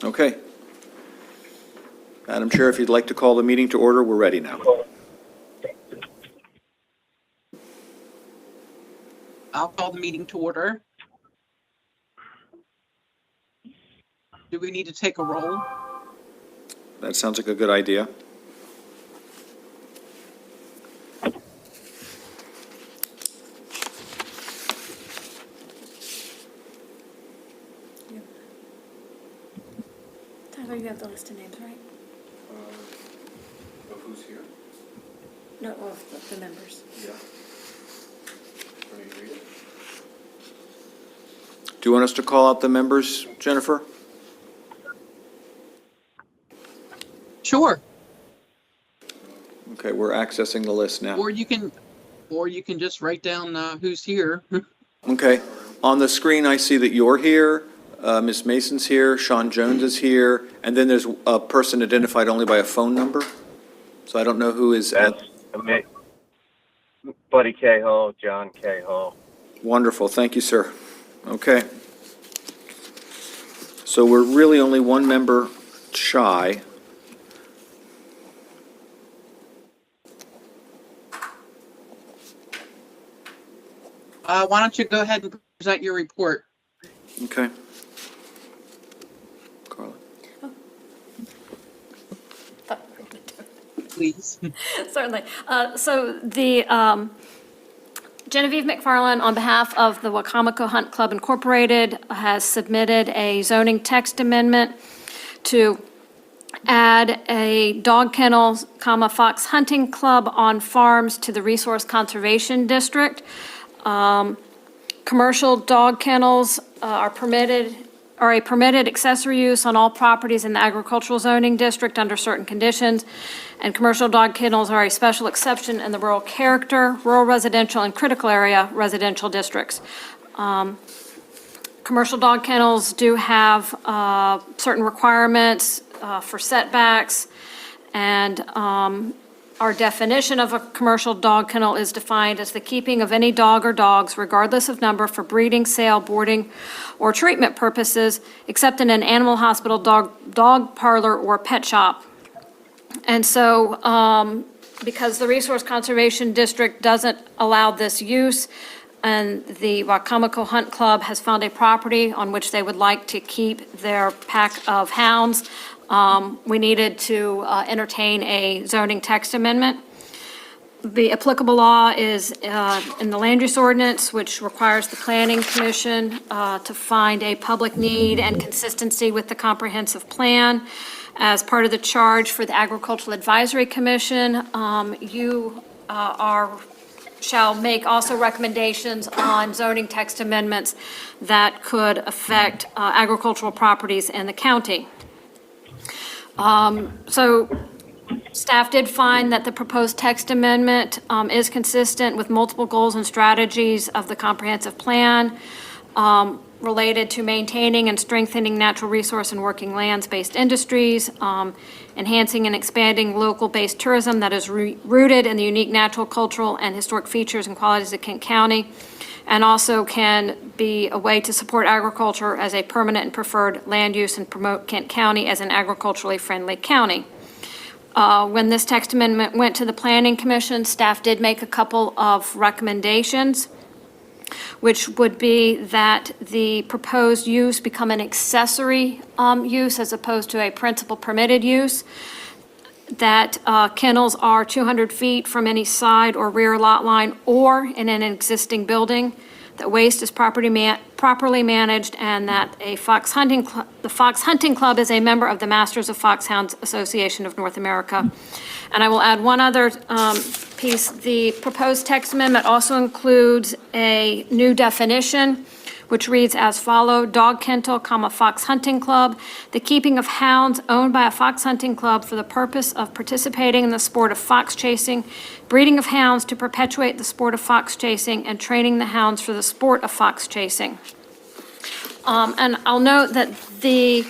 Okay. Madam Chair, if you'd like to call the meeting to order, we're ready now. I'll call the meeting to order. Do we need to take a roll? That sounds like a good idea. Tyler, you have the list of names, right? Of who's here? No, of the members. Yeah. Do you want us to call out the members, Jennifer? Sure. Okay, we're accessing the list now. Or you can just write down who's here. Okay, on the screen, I see that you're here, Ms. Mason's here, Sean Jones is here, and then there's a person identified only by a phone number. So I don't know who is at. That's me. Buddy Cahill, John Cahill. Wonderful, thank you, sir. Okay. So we're really only one member shy. Why don't you go ahead and present your report? Okay. Carla? Please. Certainly. So the Genevieve McFarland, on behalf of the Wacomico Hunt Club Incorporated, has submitted a zoning text amendment to add a dog kennel, fox hunting club on farms to the Resource Conservation District. Commercial dog kennels are a permitted accessory use on all properties in the agricultural zoning district under certain conditions. And commercial dog kennels are a special exception in the rural character, rural residential, and critical area residential districts. Commercial dog kennels do have certain requirements for setbacks, and our definition of a commercial dog kennel is defined as the keeping of any dog or dogs, regardless of number, for breeding, sale, boarding, or treatment purposes, except in an animal hospital, dog parlor, or pet shop. And so, because the Resource Conservation District doesn't allow this use, and the Wacomico Hunt Club has found a property on which they would like to keep their pack of hounds, we needed to entertain a zoning text amendment. The applicable law is in the land use ordinance, which requires the Planning Commission to find a public need and consistency with the comprehensive plan. As part of the charge for the Agricultural Advisory Commission, you shall make also recommendations on zoning text amendments that could affect agricultural properties in the county. So staff did find that the proposed text amendment is consistent with multiple goals and strategies of the comprehensive plan related to maintaining and strengthening natural resource and working lands-based industries, enhancing and expanding local-based tourism that is rooted in the unique natural, cultural, and historic features and qualities of Kent County, and also can be a way to support agriculture as a permanent and preferred land use and promote Kent County as an agriculturally friendly county. When this text amendment went to the Planning Commission, staff did make a couple of recommendations, which would be that the proposed use become an accessory use as opposed to a principal permitted use, that kennels are 200 feet from any side or rear lot line or in an existing building, that waste is properly managed, and that the Fox Hunting Club is a member of the Masters of Foxhounds Association of North America. And I will add one other piece. The proposed text amendment also includes a new definition, which reads as follows: dog kennel, fox hunting club, the keeping of hounds owned by a fox hunting club for the purpose of participating in the sport of fox chasing, breeding of hounds to perpetuate the sport of fox chasing, and training the hounds for the sport of fox chasing. And I'll note that the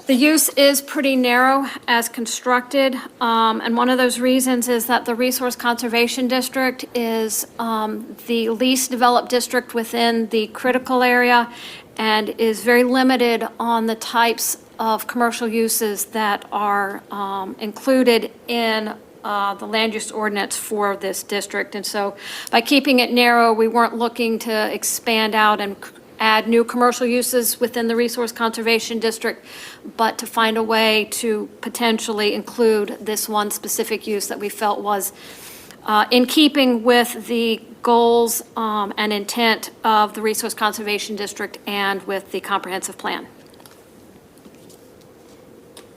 use is pretty narrow as constructed, and one of those reasons is that the Resource Conservation District is the least developed district within the critical area and is very limited on the types of commercial uses that are included in the land use ordinance for this district. And so by keeping it narrow, we weren't looking to expand out and add new commercial uses within the Resource Conservation District, but to find a way to potentially include this one specific use that we felt was in keeping with the goals and intent of the Resource Conservation District and with the comprehensive plan.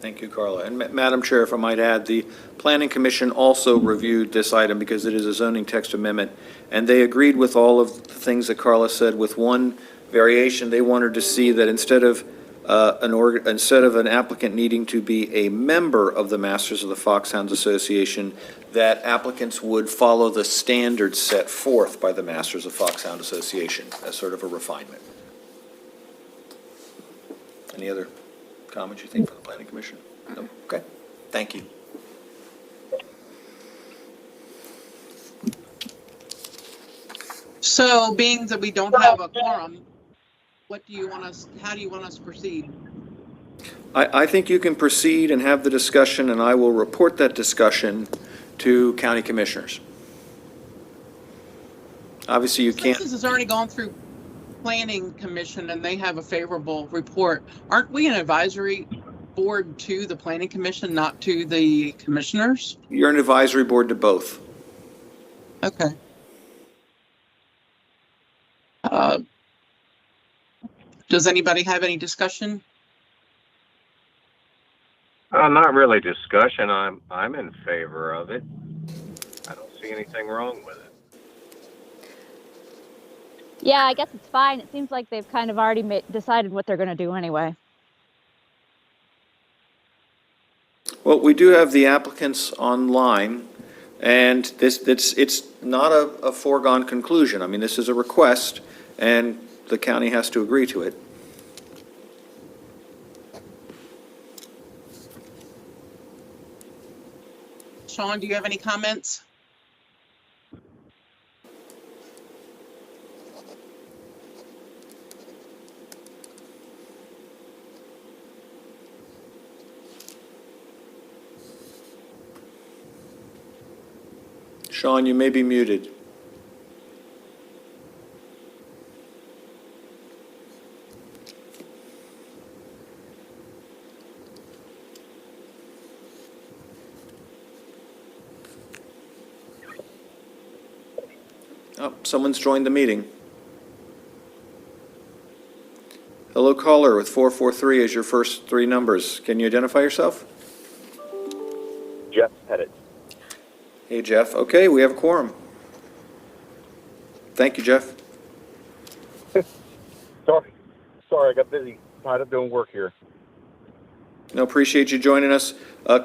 Thank you, Carla. And Madam Chair, if I might add, the Planning Commission also reviewed this item because it is a zoning text amendment, and they agreed with all of the things that Carla said, with one variation. They wanted to see that instead of an applicant needing to be a member of the Masters of the Foxhounds Association, that applicants would follow the standards set forth by the Masters of Foxhound Association as sort of a refinement. Any other comments you think from the Planning Commission? No? Okay, thank you. So being that we don't have a quorum, what do you want us, how do you want us to proceed? I think you can proceed and have the discussion, and I will report that discussion to county commissioners. Obviously, you Since can't. this has already gone through Planning Commission and they have a favorable report, aren't we an advisory board to the Planning Commission, not to the commissioners? You're an advisory board to both. Okay. Does anybody have any discussion? Not really discussion. I'm in favor of it. I don't see anything wrong with it. Yeah, I guess it's fine. It seems like they've kind of already decided what they're going to do anyway. Well, we do have the applicants online, and it's not a foregone conclusion. I mean, this is a request, and the county has to agree to it. Sean, do you have any comments? Sean, you may be muted. Oh, someone's joined the meeting. Hello, caller with 443 as your first three numbers. Can you identify yourself? Jeff Pettit. Hey, Jeff. Okay, we have a quorum. Thank you, Jeff. Sorry, I got busy, tied up doing work here. No, appreciate you joining us.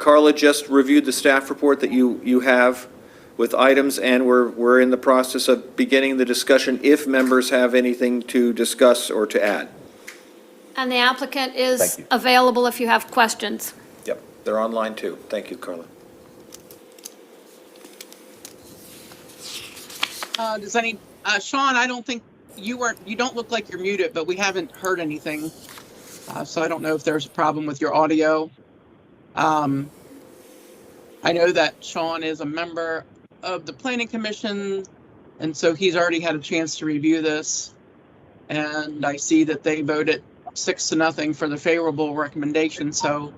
Carla just reviewed the staff report that you have with items, and we're in the process of beginning the discussion if members have anything to discuss or to add. And the applicant is Thank you. available if you have questions. Yep, they're online too. Thank you, Carla. Sean, I don't think you don't look like you're muted, but we haven't heard anything. So I don't know if there's a problem with your audio. I know that Sean is a member of the Planning Commission, and so he's already had a chance to review this. And I see that they voted 6-0 for the favorable recommendation, so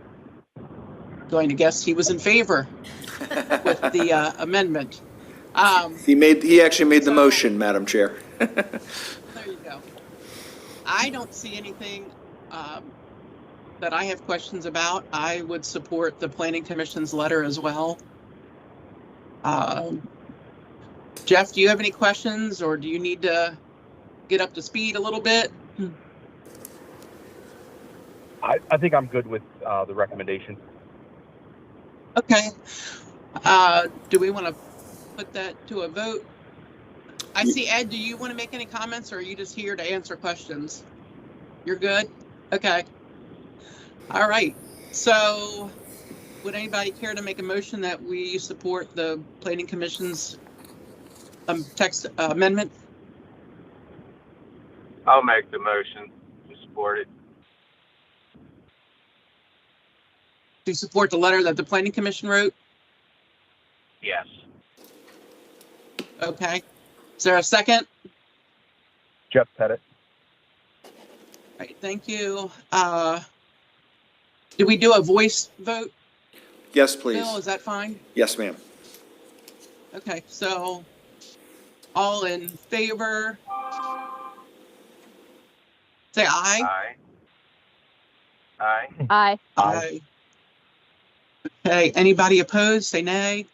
I'm going to guess he was in favor with the amendment. He actually made the So- motion, Madam Chair. There you go. I don't see anything that I have questions about. I would support the Planning Commission's letter as well. Jeff, do you have any questions, or do you need to get up to speed a little bit? I think I'm good with the recommendation. Okay. Do we want to put that to a vote? I see Ed, do you want to make any comments, or are you just here to answer questions? You're good? Okay. All right. So would anybody care to make a motion that we support the Planning Commission's text amendment? I'll make the motion to support it. to support the letter that the planning commission wrote? Yes. Okay. Is there a second? Jeff Pettit. Right, thank you. Do we do a voice vote? Yes, please. Bill, is that fine? Yes, ma'am. Okay, so all in favor? Say aye. Aye. Aye. Aye. Aye. Okay, anybody opposed, say nay.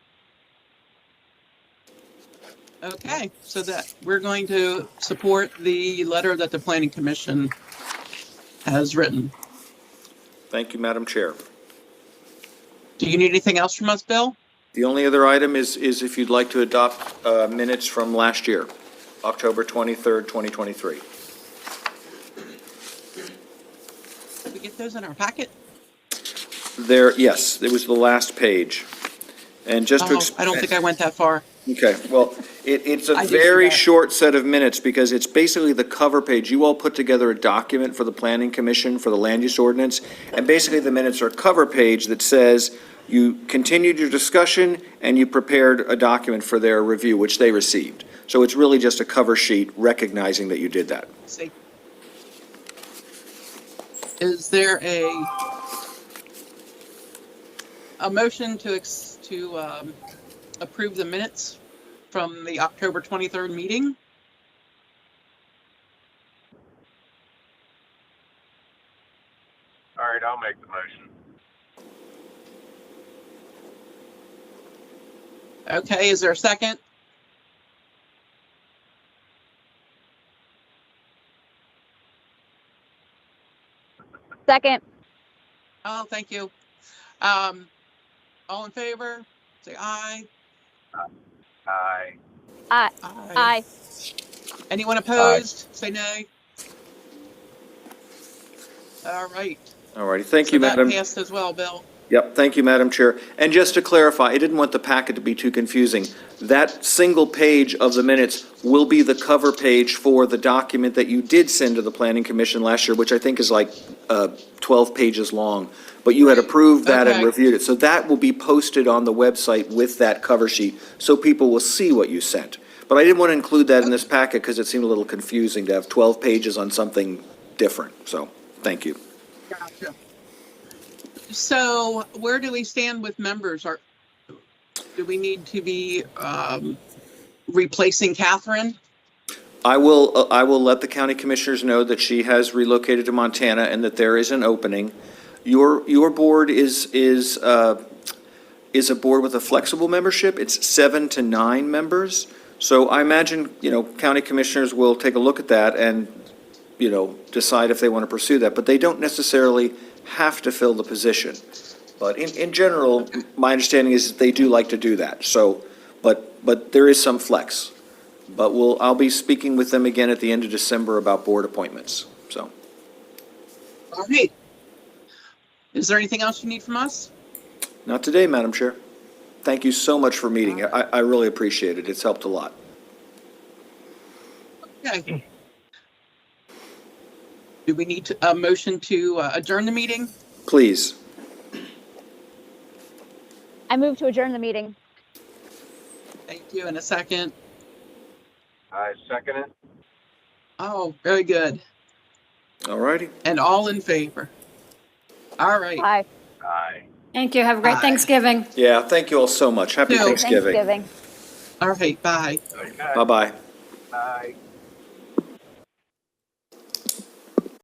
Okay, so that we're going to support the letter that the planning commission has written. Thank you, Madam Chair. Do you need anything else from us, Bill? The only other item is if you'd like to adopt minutes from last year, October 23rd, 2023. Did we get those in our packet? There, yes, it was the last page. And just to. Oh, I don't think I went that far. Okay, well, it's a I did see very that. short set of minutes because it's basically the cover page. You all put together a document for the planning commission for the land use ordinance. And basically the minutes are a cover page that says you continued your discussion and you prepared a document for their review, which they received. So it's really just a cover sheet recognizing that you did that. See. Is there a motion to approve the minutes from the October 23rd meeting? All right, I'll make the motion. Okay, is there a second? Second. Oh, thank you. All in favor? Say aye. Aye. Aye. Aye. Anyone opposed? Say nay. All right. All righty, thank you, So that Madam. passed as well, Bill. Yep, thank you, Madam Chair. And just to clarify, I didn't want the packet to be too confusing. That single page of the minutes will be the cover page for the document that you did send to the Planning Commission last year, which I think is like 12 pages long. But you had approved that and Okay. reviewed it. So that will be posted on the website with that cover sheet, so people will see what you sent. But I didn't want to include that in this packet because it seemed a little confusing to have 12 pages on something different. So, thank you. Gotcha. So where do we stand with members? Do we need to be replacing Catherine? I will let the county commissioners know that she has relocated to Montana and that there is an opening. Your board is a board with a flexible membership. It's 7 to 9 members. So I imagine, county commissioners will take a look at that and, decide if they want to pursue that. But they don't necessarily have to fill the position. But in general, my understanding is that they do like to do that. So, but there is some flex. But I'll be speaking with them again at the end of December about board appointments, so. All right. Is there anything else you need from us? Not today, Madam Chair. Thank you so much for meeting. I really appreciate it. It's helped a lot. Okay. Do we need a motion to adjourn the meeting? Please. I move to adjourn the meeting. Thank you. In a second. I second it. Oh, very good. All righty. And all in favor? All right. Aye. Aye. Thank you. Have a great Aye. Thanksgiving. Yeah, thank you all so much. Happy No. Thanksgiving. Thanksgiving. All right. Bye. Okay. Bye-bye. Aye.